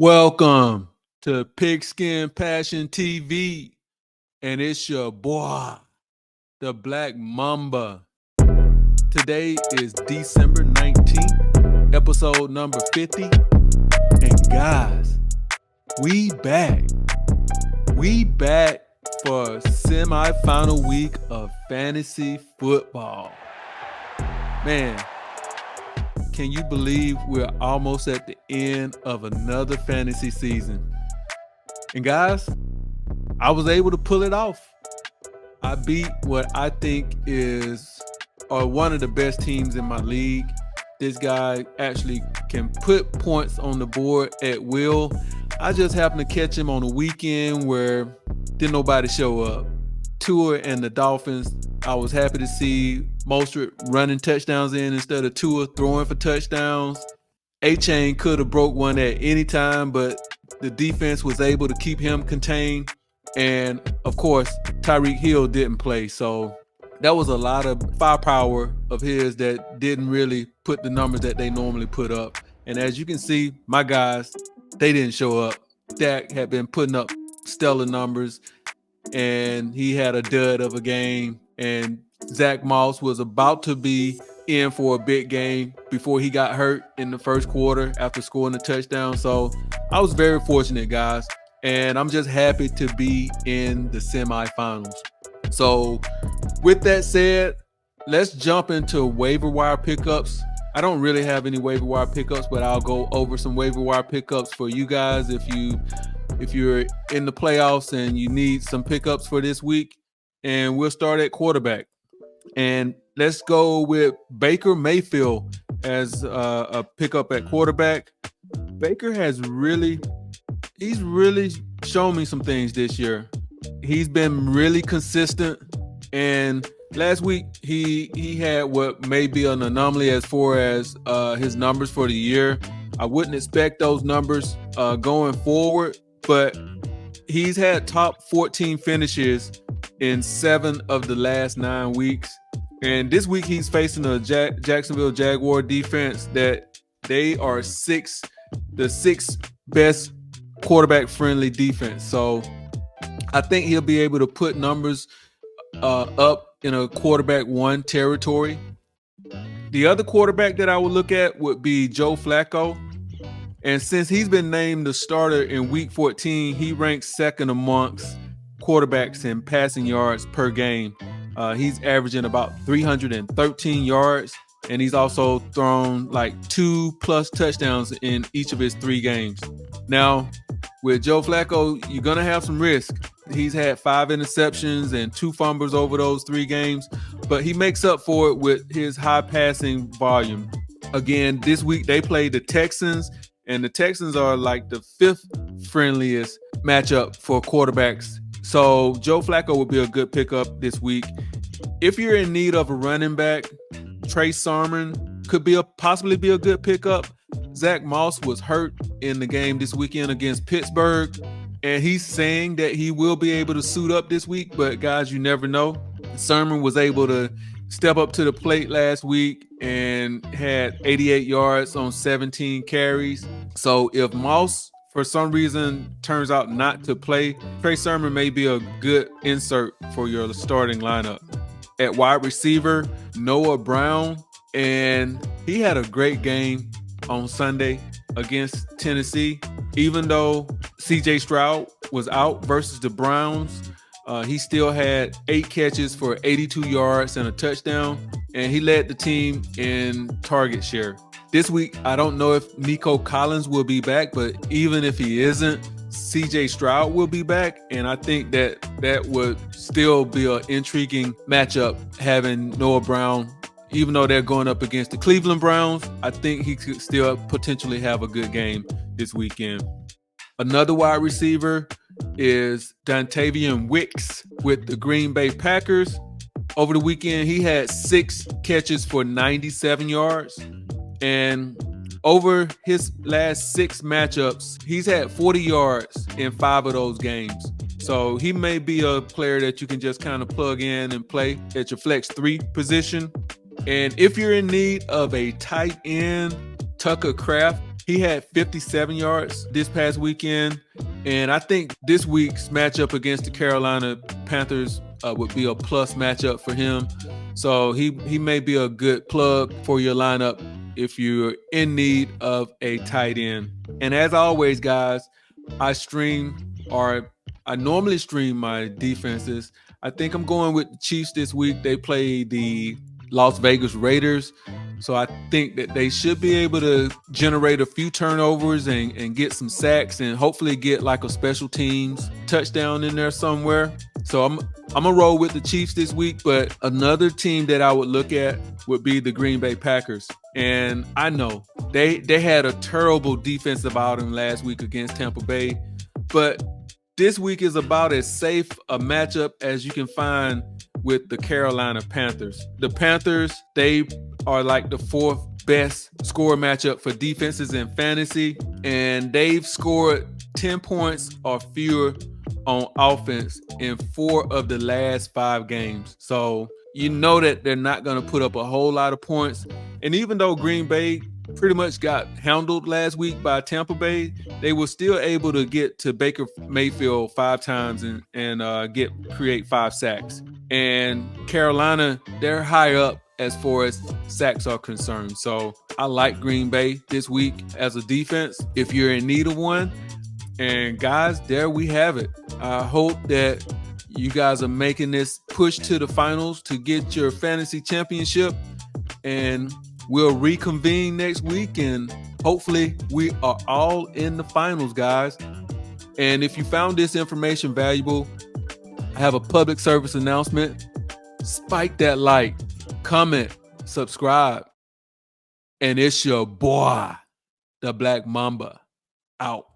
Welcome to Pigskin Passion TV, and it's your boy, the Black Mamba. Today is December 19th, episode number 50, and guys, we back. We back for semifinal week of fantasy football. Man, can you believe we're almost at the end of another fantasy season? And guys, I was able to pull it off. I beat what I think is one of the best teams in my league. This guy actually can put points on the board at will. I just happened to catch him on a weekend where didn't nobody show up. Tua and the Dolphins, I was happy to see Mostert running touchdowns in instead of Tua throwing for touchdowns. A-Chain could have broke one at any time, but the defense was able to keep him contained. And, of course, Tyreek Hill didn't play. So that was a lot of firepower of his that didn't really put the numbers that they normally put up. And as you can see, my guys, they didn't show up. Dak had been putting up stellar numbers, and he had a dud of a game. And Zach Moss was about to be in for a big game before he got hurt in the first quarter after scoring a touchdown. So I was very fortunate, guys. And I'm just happy to be in the semifinals. So with that said, let's jump into waiver wire pickups. I don't really have any waiver wire pickups, but I'll go over some waiver wire pickups for you guys if you're in the playoffs and you need some pickups for this week. And we'll start at quarterback. And let's go with Baker Mayfield as a pickup at quarterback. Baker he's really shown me some things this year. He's been really consistent. And last week, he had what may be an anomaly as far as his numbers for the year. I wouldn't expect those numbers going forward, but he's had top 14 finishes in 7 of the last 9 weeks. And this week he's facing a Jacksonville Jaguar defense that they are the sixth best quarterback-friendly defense. So I think he'll be able to put numbers up in a quarterback one territory. The other quarterback that I would look at would be Joe Flacco. And since he's been named the starter in week 14, he ranks second amongst quarterbacks in passing yards per game. He's averaging about 313 yards, and he's also thrown like 2+ touchdowns in each of his 3 games. Now, with Joe Flacco, you're going to have some risk. He's had 5 interceptions and 2 fumbles over those 3 games, but he makes up for it with his high passing volume. Again, this week they played the Texans, and the Texans are like the 5th friendliest matchup for quarterbacks. So Joe Flacco would be a good pickup this week. If you're in need of a running back, Trey Sermon could possibly be a good pickup. Zach Moss was hurt in the game this weekend against Pittsburgh, and he's saying that he will be able to suit up this week, but guys, you never know. Sermon was able to step up to the plate last week and had 88 yards on 17 carries. So if Moss, for some reason, turns out not to play, Trey Sermon may be a good insert for your starting lineup. At wide receiver, Noah Brown, and he had a great game on Sunday against Tennessee. Even though C.J. Stroud was out versus the Browns, he still had 8 catches for 82 yards and a touchdown, and he led the team in target share. This week, I don't know if Nico Collins will be back, but even if he isn't, C.J. Stroud will be back, and I think that would still be an intriguing matchup having Noah Brown. Even though they're going up against the Cleveland Browns, I think he could still potentially have a good game this weekend. Another wide receiver is Dontavian Wicks with the Green Bay Packers. Over the weekend, he had 6 catches for 97 yards. And over his last 6 matchups, he's had 40 yards in 5 of those games. So he may be a player that you can just kind of plug in and play at your flex 3 position. And if you're in need of a tight end, Tucker Kraft, He had 57 yards this past weekend. And I think this week's matchup against the Carolina Panthers would be a plus matchup for him. So he may be a good plug for your lineup if you're in need of a tight end. And as always, guys, I normally stream my defenses. I think I'm going with the Chiefs this week. They play the Las Vegas Raiders. So I think that they should be able to generate a few turnovers and get some sacks and hopefully get like a special teams touchdown in there somewhere. So I'm gonna roll with the Chiefs this week, but another team that I would look at would be the Green Bay Packers. And I know they had a terrible defensive outing last week against Tampa Bay, but this week is about as safe a matchup as you can find with the Carolina Panthers. The Panthers, they are like the fourth best score matchup for defenses in fantasy, and they've scored 10 points or fewer on offense in 4 of the last 5 games. So you know that they're not going to put up a whole lot of points. And even though Green Bay pretty much got handled last week by Tampa Bay, they were still able to get to Baker Mayfield 5 times and create 5 sacks. And Carolina, they're high up as far as sacks are concerned. So I like Green Bay this week as a defense if you're in need of one. And guys, there we have it. I hope that you guys are making this push to the finals to get your fantasy championship. And we'll reconvene next week, and hopefully we are all in the finals, guys. And if you found this information valuable, I have a public service announcement. Spike that like, comment, subscribe. And it's your boy, the Black Mamba, out.